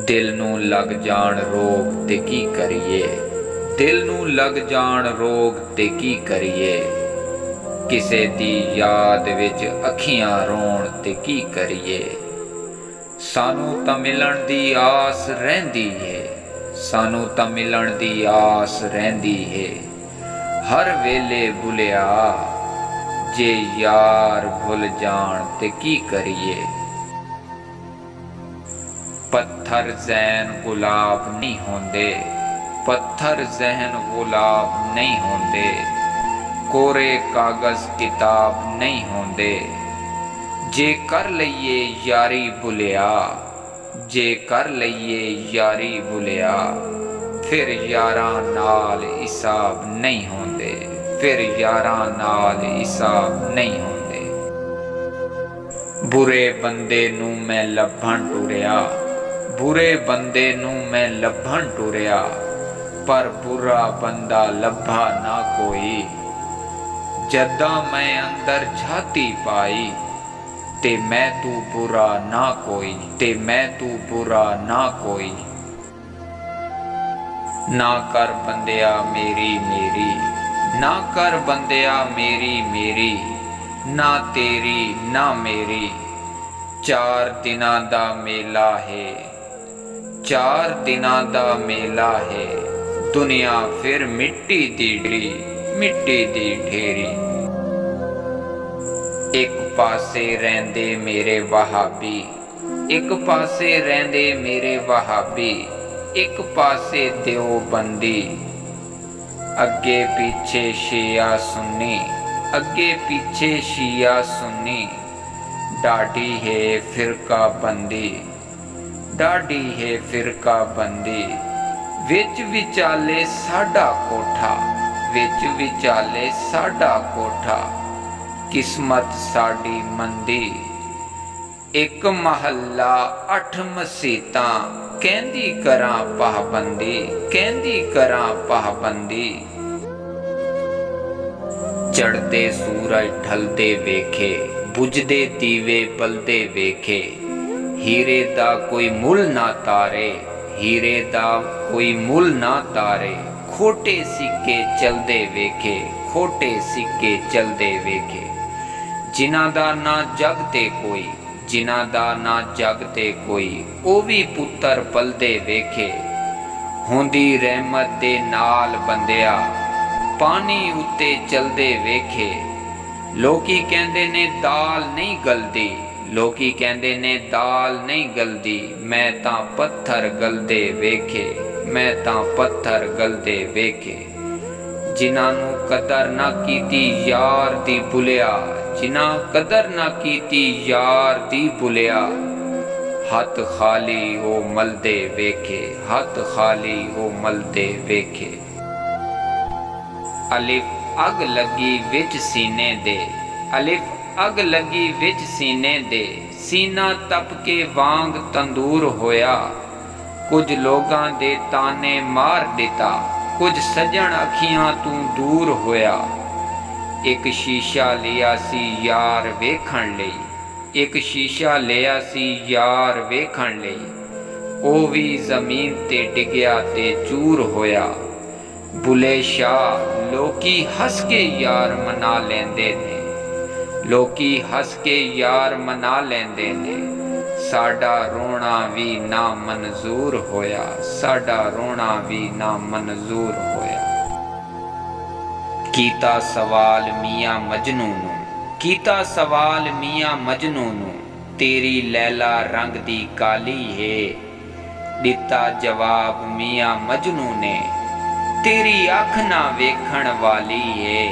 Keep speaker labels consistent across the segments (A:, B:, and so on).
A: दिल नूं लग जाण रोग ते की करिए, दिल नूं लग जाण रोग ते की करिए। किसे दी याद विच अखियां रोण ते की करिए। सानू तां मिलण दी आस रहिंदी है, सानू तां मिलण दी आस रहिंदी है। हर वेले भुलिया जे यार भुल जाण ते की करिए। पत्थर ज़हन गुलाब नहीं होंदे, पत्थर ज़हन गुलाब नहीं होंदे। कोरे कागज़ किताब नहीं होंदे। जे कर लईए यारी भुलिया, जे कर लईए यारी भुलिया, फिर यारां नाल हिसाब नहीं होंदे, फिर यारां नाल हिसाब नहीं होंदे। बुरे बंदे नूं मैं लभण टुरिया, बुरे बंदे नूं मैं लभण टुरिया, पर बुरा बंदा लभा ना कोई। जद्दां मैं अंदर झाती पाई, ते मैं तू बुरा ना कोई, ते मैं तू बुरा ना कोई। ना कर बंदिया मेरी मेरी, ना कर बंदिया मेरी मेरी, ना तेरी ना मेरी। 4 दिनां दा मेला है, 4 दिनां दा मेला है। दुनिया फिर मिट्टी दी ढेरी, मिट्टी दी ढेरी। एक पासे रहिंदे मेरे वहाबी, एक पासे रहिंदे मेरे वहाबी, एक पासे देवबंदी। अगे पीछे शिया सुन्नी, अगे पीछे शिया सुन्नी। डाढ़ी है फिरका बंदी, डाढ़ी है फिरका बंदी। विच विचाले साडा कोठा, विच विचाले साडा कोठा। किस्मत साडी मंदी। एक महल्ला 8 मसीतां, कहंदी करां पाबंदी, कहंदी करां पाबंदी। चढ़दे सूरज ढलदे वेखे, बुझदे दीवे बलदे वेखे। हीरे दा कोई मुल ना तारे, हीरे दा कोई मुल ना तारे। खोटे सिक्के चलदे वेखे, खोटे सिक्के चलदे वेखे। जिन्हां दा ना जग ते कोई, जिन्हां दा ना जग ते कोई, ओ भी पुत्तर पलदे वेखे। होंदी रहमत दे नाल बंदिया, पानी उत्ते चलदे वेखे। लोकी कहंदे ने दाल नहीं गलदी, लोकी कहंदे ने दाल नहीं गलदी। मैं तां पत्थर गलदे वेखे, मैं तां पत्थर गलदे वेखे। जिन्हां नूं कदर ना कीती यार दी भुलिया, जिन्हां कदर ना कीती यार दी भुलिया। हथ खाली ओ मलदे वेखे, हथ खाली ओ मलदे वेखे। अलिफ अग लगी विच सीने दे, अलिफ अग लगी विच सीने दे। सीना तप के वांग तंदूर होया। कुछ लोगां दे ताने मार दिता, कुछ सजन अखियां तू दूर होया। एक शीशा लिया सी यार वेखण लई, एक शीशा लिया सी यार वेखण लई। ओ भी जमीन ते डिग्या ते चूर होया। बुले शाह लोकी हस के यार मना लेंदे ने, लोकी हस के यार मना लेंदे ने। साडा रोना भी ना मंजूर होया, साडा रोना भी ना मंजूर होया। कीता सवाल मियां मजनू नूं, कीता सवाल मियां मजनू नूं। तेरी लैला रंग दी काली है। दिता जवाब मियां मजनू ने, तेरी अख ना वेखण वाली है।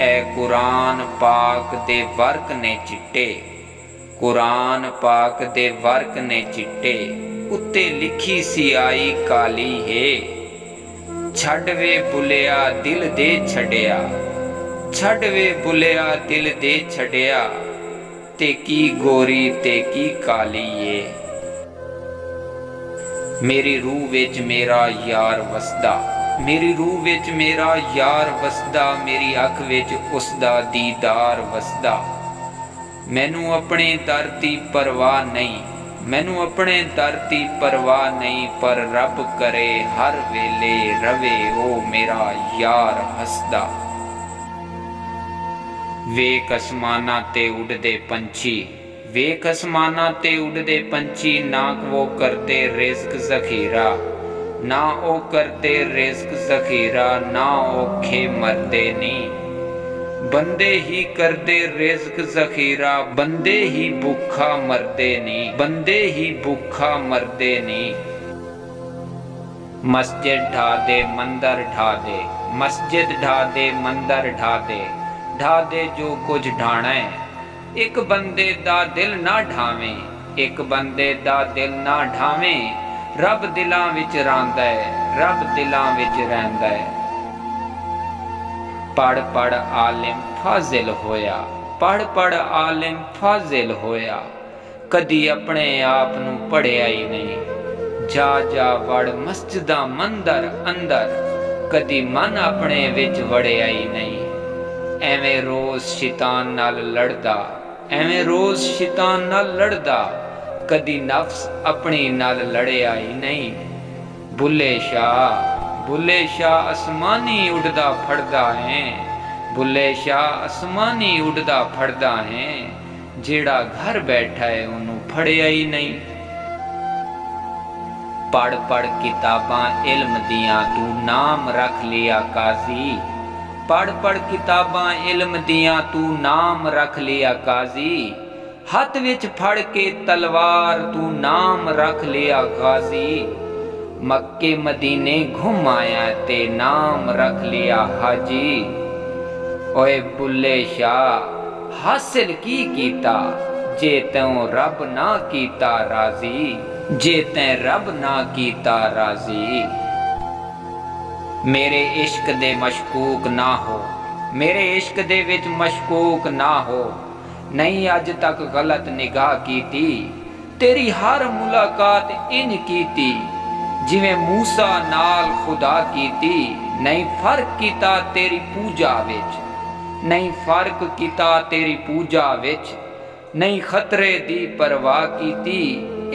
A: ए कुरान पाक दे वर्क ने चिट्टे, कुरान पाक दे वर्क ने चिट्टे। उत्ते लिखी सियाई काली है। छड़ वे बुलिया दिल दे छड़िया, छड़ वे बुलिया दिल दे छड़िया। ते की गोरी ते की काली है। मेरी रूह विच मेरा यार वसदा, मेरी रूह विच मेरा यार वसदा। मेरी अख विच उसदा दीदार वसदा। मैनू अपने दर दी परवाह नहीं, मैनू अपने दर दी परवाह नहीं, पर रब करे हर वेले रवे ओ मेरा यार हसदा। वेख असमाना ते उड़दे पंछी, वेख असमाना ते उड़दे पंछी, ना वो करते रिज़्क ज़ख़ीरा, ना ओ करते रिज़्क ज़ख़ीरा, ना औखे मरदे नी। बंदे ही करदे रिज़्क ज़ख़ीरा, बंदे ही भुखा मरदे नी, बंदे ही भुखा मरदे नी। मस्जिद ढा दे मंदिर ढा दे, मस्जिद ढा दे मंदिर ढा दे, ढा दे जो कुछ ढाना है। एक बंदे दा दिल ना ढावें, एक बंदे दा दिल ना ढावें, रब दिलां विच रहिंदा है, रब दिलां विच रहिंदा है। पढ़ पढ़ आलिम फाजिल होया, पढ़ पढ़ आलिम फाजिल होया, कदी अपने आप नू पढ़िया ही नहीं। जा जा वड़ मस्जिदा मंदिर अंदर, कदी मन अपने विच वड़िया ही नहीं। एवें रोज शैतान नाल लड़दा, एवें रोज शैतान नाल लड़दा, कदी नफ्स अपनी नाल लड़िया ही नहीं। बुल्ले शाह, बुल्ले शाह आसमानी उड़दा फड़दा है, बुल्ले शाह आसमानी उड़दा फड़दा है, जेड़ा घर बैठा है उन्हों फड़िया ही नहीं। पढ़ पढ़ किताबां इल्म दियां तू नाम रख लिया काजी, पढ़ पढ़ किताबां इल्म दियां तू नाम रख लिया काजी, हथ विच फड़ के तलवार तू नाम रख लिया गाजी। मक्के मदीने घूम आया ते नाम रख लिया हाजी। ओए बुल्ले शाह हासिल की कीता, जे तैं रब ना कीता राजी, जे तैं रब ना कीता राजी। मेरे इश्क दे मशकूक ना हो, मेरे इश्क दे विच मशकूक ना हो, नहीं अज तक गलत निगाह कीती, तेरी हर मुलाकात इंज कीती, जिवें मूसा नाल खुदा कीती। नहीं फर्क कीता तेरी पूजा विच, नहीं फर्क कीता तेरी पूजा विच, नहीं खतरे दी परवाह कीती।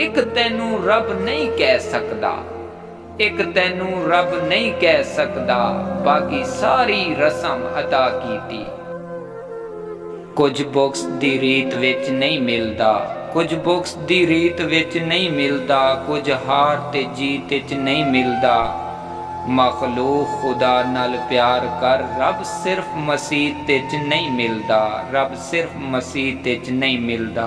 A: एक तैनू रब नहीं कह सकदा, एक तैनू रब नहीं कह सकदा, बाकी सारी रस्म अदा कीती। कुछ बुक्स दी रीत विच नहीं मिलदा, कुछ बुक्स दी रीत विच नहीं मिलदा, कुछ हार ते जीत विच नहीं मिलदा। मखलूक खुदा नाल प्यार कर, रब सिर्फ मसीह विच नहीं मिलदा, रब सिर्फ मसीह विच नहीं मिलदा।